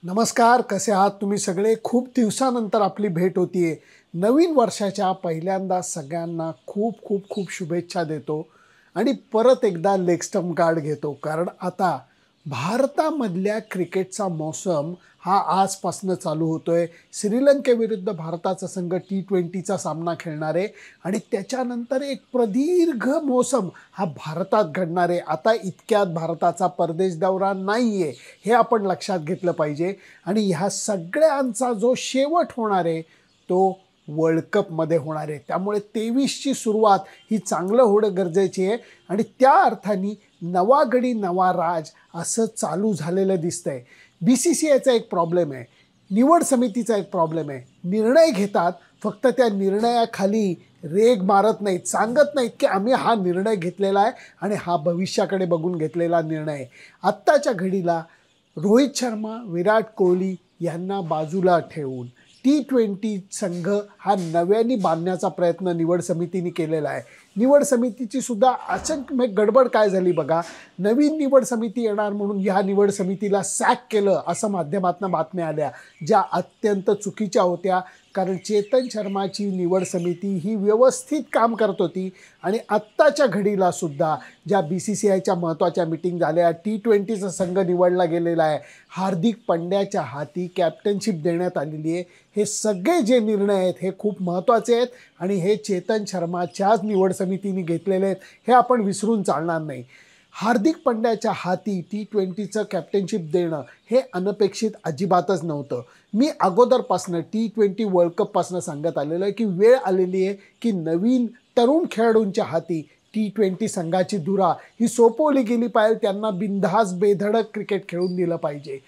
नमस्कार, कसे आहात तुम्ही सगळे? खूप दिवसानंतर आपली भेट होतीये. नवीन वर्षाच्या पहिल्यांदा सगळ्यांना खूप खूप खूप शुभेच्छा देतो आणि परत एकदा लेग स्टंप गार्ड घेतो. कारण आता भारतामधल्या क्रिकेटचा मोसम हा आजपासनं चालू होतोय. श्रीलंकेविरुद्ध भारताचा संघ T20चा सामना खेळणार आहे आणि त्याच्यानंतर एक प्रदीर्घ मोसम हा भारतात घडणार आहे. आता इतक्यात भारताचा परदेश दौरा नाही आहे, हे आपण लक्षात घेतलं पाहिजे. आणि ह्या सगळ्यांचा जो शेवट होणार आहे तो वर्ल्ड कपमध्ये होणार आहे. त्यामुळे 23ची सुरुवात ही चांगलं होणं गरजेची आहे आणि त्या अर्थाने नवा गडी नवा राज असं चालू झालेलं दिसतंय. BCCIचा एक प्रॉब्लेम आहे, निवड समितीचा एक प्रॉब्लेम आहे. निर्णय घेतात, फक्त त्या निर्णयाखाली रेग मारत नाहीत, सांगत नाहीत की आम्ही हा निर्णय घेतलेला आहे आणि हा भविष्याकडे बघून घेतलेला निर्णय आहे. आत्ताच्या घडीला रोहित शर्मा, विराट कोहली यांना बाजूला ठेवून T20 संघ हा नव्याने बांधण्याचा प्रयत्न निवड समितीने केलेला आहे. निवड समितीची सुद्धा अचानक गडबड काय झाली बघा. नवीन निवड समिती येणार म्हणून ह्या निवड समितीला सॅक केलं असं माध्यमातून बातम्या आल्या, ज्या अत्यंत चुकीच्या होत्या. कारण चेतन शर्माची निवड समिती ही व्यवस्थित काम करत होती आणि आत्ताच्या घडीला सुद्धा ज्या BCCIच्या महत्त्वाच्या मीटिंग झाल्या, T20चा संघ निवडला गेलेला आहे, हार्दिक पंड्याच्या हाती कॅप्टनशिप देण्यात आलेली आहे. हे सगळे जे निर्णय आहेत हे खूप महत्त्वाचे आहेत आणि हे चेतन शर्माच्याच निवड समितीने घेतलेले आहेत, हे आपण विसरून चालणार नाही. हार्दिक पंड्याच्या हाती T20चं कॅप्टनशिप देणं हे अनपेक्षित अजिबातच नव्हतं. मी अगोदरपासनं T20 वर्ल्ड कपपासनं सांगत आलेलं आहे की वेळ आलेली आहे की नवीन तरुण खेळाडूंच्या हाती T20 संघाची धुरा ही सोपवली गेली पाहिजे. त्यांना बिनधास्त बेधडक क्रिकेट खेळून दिलं पाहिजे.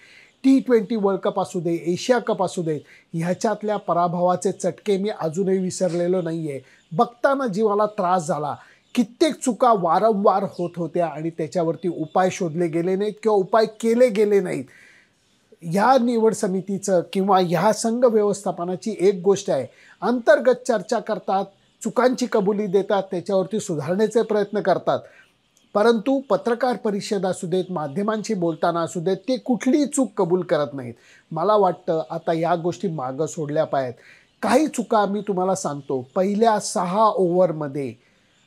T20 वर्ल्ड कप असू दे, एशिया कप असू दे, ह्याच्यातल्या पराभवाचे चटके मी अजूनही विसरलेलो नाही आहे. बघताना जीवाला त्रास झाला. कित्येक चुका वारंवार होत होत्या आणि त्याच्यावरती उपाय शोधले गेले नाहीत किंवा उपाय केले गेले नाहीत. ह्या निवड समितीचं किंवा ह्या संघ व्यवस्थापनाची एक गोष्ट आहे, अंतर्गत चर्चा करतात, चुकांची कबुली देतात, त्याच्यावरती सुधारण्याचे प्रयत्न करतात. परंतु पत्रकार परिषद असू देत, माध्यमांशी बोलताना असू देत, ते कुठलीही चूक कबूल करत नाहीत. मला वाटतं आता या गोष्टी मागं सोडल्या पाहिजेत. काही चुका मी तुम्हाला सांगतो. पहिल्या 6 ओव्हरमध्ये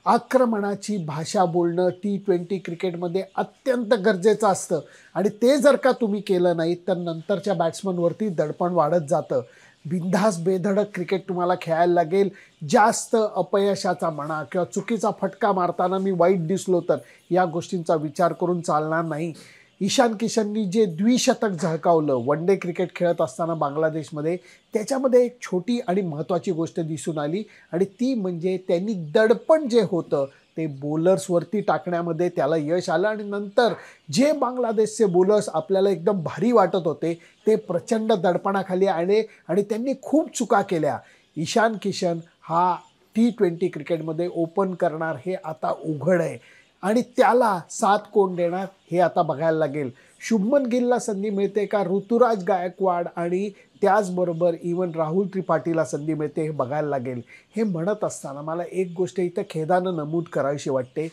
आक्रमणाची भाषा बोलणं T20 क्रिकेटमध्ये अत्यंत गरजेचं असतं आणि ते जर का तुम्ही केलं नाही तर नंतरच्या बॅट्समनवरती दडपण वाढत जातं. बिनधास्त बेधडक क्रिकेट तुम्हाला खेळायला लागेल. जास्त अपयशाचा म्हणा किंवा चुकीचा फटका मारताना मी वाईट दिसलो तर या गोष्टींचा विचार करून चालणार नाही. ईशान किशननी जे द्विशतक झळकावलं वन डे क्रिकेट खेळत असताना बांगलादेशमध्ये, त्याच्यामध्ये एक छोटी आणि महत्त्वाची गोष्ट दिसून आली आणि ती म्हणजे त्यांनी दडपण जे होतं ते बॉलर्सवरती टाकण्यामध्ये त्याला यश आलं आणि नंतर जे बांगलादेशचे बॉलर्स आपल्याला एकदम भारी वाटत होते ते प्रचंड दडपणाखाली आले आणि त्यांनी खूप चुका केल्या. ईशान किशन हा T20 क्रिकेटमध्ये ओपन करणार हे आता उघड आहे आणि त्याला साथ कोण देणार हे आता बघायला लागेल. शुभमन गिलला संधी मिळते का, ऋतुराज गायकवाड आणि त्याचबरोबर इवन राहुल त्रिपाठीला संधी मिळते हे बघायला लागेल. हे म्हणत असताना मला एक गोष्ट इथं खेदानं नमूद करावीशी वाटते.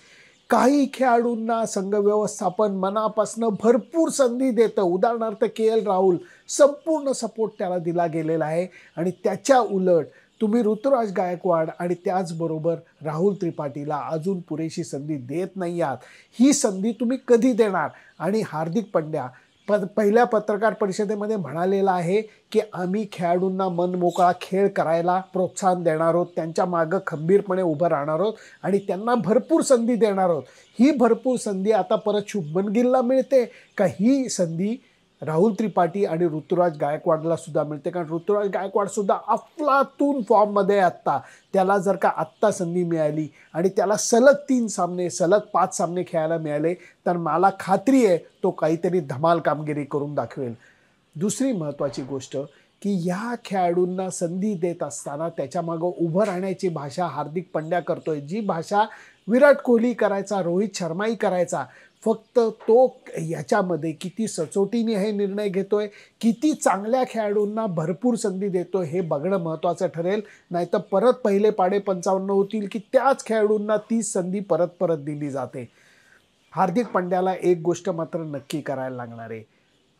काही खेळाडूंना संघ व्यवस्थापन मनापासून भरपूर संधी देतं. उदाहरणार्थ KL राहुल, संपूर्ण सपोर्ट त्याला दिला गेलेला आहे आणि त्याच्या उलट तुम्ही ऋतुराज गायकवाड आणि त्याचबरोबर राहुल त्रिपाठीला अजून पुरेशी संधी देत नाही आहात. ही संधी तुम्ही कधी देणार? आणि हार्दिक पंड्या पहिल्या पत्रकार परिषदेमध्ये म्हणालेला आहे की आम्ही खेळाडूंना मनमोकळा खेळ करायला प्रोत्साहन देणार आहोत, त्यांच्या मागं खंबीरपणे उभं राहणार आहोत आणि त्यांना भरपूर संधी देणार आहोत. ही भरपूर संधी आता परत शुभमन गिलला मिळते का ही संधी राहुल त्रिपाठी आणि ऋतुराज गायकवाडला सुद्धा मिळते? कारण ऋतुराज गायकवाड सुद्धा अफलातून फॉर्ममध्ये आत्ता. त्याला जर का आत्ता संधी मिळाली आणि त्याला सलग 3 सामने सलग 5 सामने खेळायला मिळाले तर मला खात्री आहे तो काहीतरी धमाल कामगिरी करून दाखवेल. दुसरी महत्त्वाची गोष्ट की ह्या खेळाडूंना संधी देत असताना त्याच्यामागं उभं राहण्याची भाषा हार्दिक पंड्या करतोय, जी भाषा विराट कोहली करायचा, रोहित शर्माही करायचा. फक्त तो ह्याच्यामध्ये किती सचोटीने हे निर्णय घेतोय, किती चांगल्या खेळाडूंना भरपूर संधी देतोय हे बघणं महत्त्वाचं ठरेल. नाहीतर परत पहिले पाढे 55 होतील की त्याच खेळाडूंना तीच संधी परत परत दिली जाते. हार्दिक पंड्याला एक गोष्ट मात्र नक्की करायला लागणार आहे.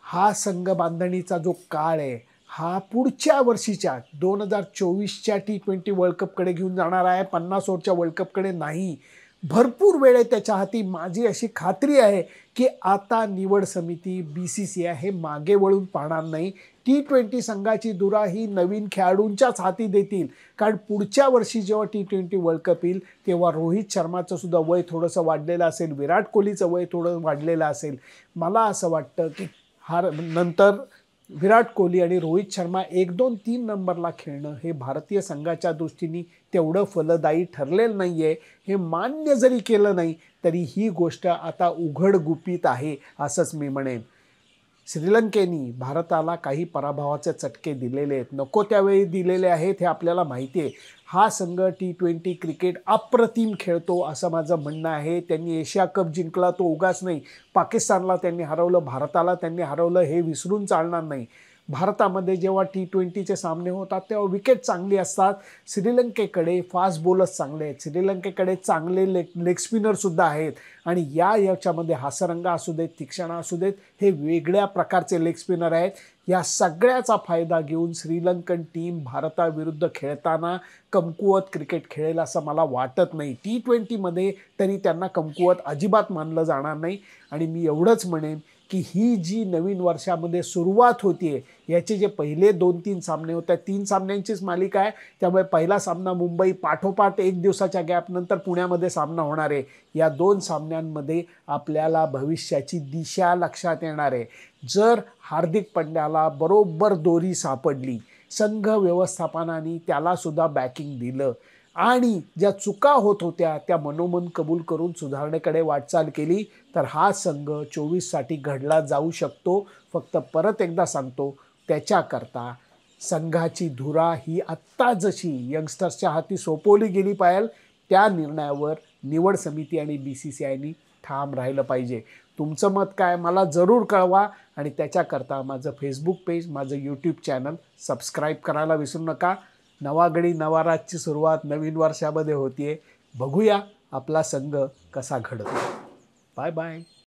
हा संघ बांधणीचा जो काळ आहे हा पुढच्या वर्षीच्या 2024च्या T20 वर्ल्ड कपकडे घेऊन जाणार आहे, 50 ओव्हरच्या वर्ल्ड कपकडे नाही. भरपूर वेळ आहे त्याच्या हाती. माझी अशी खात्री आहे की आता निवड समिती BCCI हे मागे वळून पाहणार नाही. T20 संघाची धुरा ही नवीन खेळाडूंच्याच हाती देतील, कारण पुढच्या वर्षी जेव्हा T20 वर्ल्ड कप येईल तेव्हा रोहित शर्माचं सुद्धा वय थोडंसं वाढलेलं असेल, विराट कोहलीचं वय थोडं वाढलेलं असेल. मला असं वाटतं की नंतर विराट कोहली आणि रोहित शर्मा 1, 2, 3 नंबरला खेळणं हे भारतीय संघाच्या दृष्टीने तेवढं फलदायी ठरलेलं नाही आहे. हे मान्य जरी केलं नाही तरी ही गोष्ट आता उघड गुपित आहे असंच मी म्हणेन. श्रीलंकेने भारताला काही पराभवाचे चटके दिलेले आहेत, नको त्यावेळी दिलेले आहेत हे आपल्याला माहिती आहे. हा संघ T20 क्रिकेट अप्रतिम खेळतो असं माझं म्हणणं आहे. त्यांनी एशिया कप जिंकला तो उगाच नाही. पाकिस्तानला त्यांनी हरवलं, भारताला त्यांनी हरवलं हे विसरून चालणार नाही. भारतामध्ये जेव्हा T20चे सामने होतात तेव्हा विकेट चांगली असतात. श्रीलंकेकडे फास्ट बॉलर्स चांगले आहेत, श्रीलंकेकडे चांगले लेग स्पिनरसुद्धा आहेत आणि याच्यामध्ये हासरंगा असू देत, तीक्षणा असू देत, हे वेगळ्या प्रकारचे लेग स्पिनर आहेत. या सगळ्याचा फायदा घेऊन श्रीलंकन टीम भारताविरुद्ध खेळताना कमकुवत क्रिकेट खेळेल असं मला वाटत नाही. T20मध्ये तरी त्यांना कमकुवत अजिबात मानलं जाणार नाही. आणि मी एवढंच म्हणेन की ही जी नवीन वर्षामध्ये सुरुवात होतीये याचे जे पहिले 2-3 सामने होते, 3 सामन्यांचीच मालिका आहे, त्यामुळे पहिला सामना मुंबई पाठोपाठ 1 दिवसाच्या गॅपनंतर पुण्यामध्ये सामना होणार आहे. या 2 सामन्यांमध्ये आपल्याला भविष्याची दिशा लक्षात येणार आहे. जर हार्दिक पंड्याला बरोबर दोरी सापडली, संघ व्यवस्थापनाने त्यालासुद्धा बॅकिंग दिलं आणि ज्या चुका होत होत्या त्या मनोमन कबूल करून सुधारणेकडे वाटचाल केली तर हा संघ 24साठी घडला जाऊ शकतो. फक्त परत एकदा सांगतो, त्याच्याकरता संघाची धुरा ही आत्ता जशी यंगस्टर्सच्या हाती सोपवली गेली पाहिजे त्या निर्णयावर निवड समिती आणि BCCIनी ठाम राहिलं पाहिजे. तुमचं मत काय मला जरूर कळवा आणि त्याच्याकरता माझं फेसबुक पेज, माझं यूट्यूब चॅनल सबस्क्राईब करायला विसरू नका. नवा गडी नवा रातची सुरुवात नवीन वर्षामध्ये होतीये. बघूया आपला संघ कसा घडतो. Bye bye.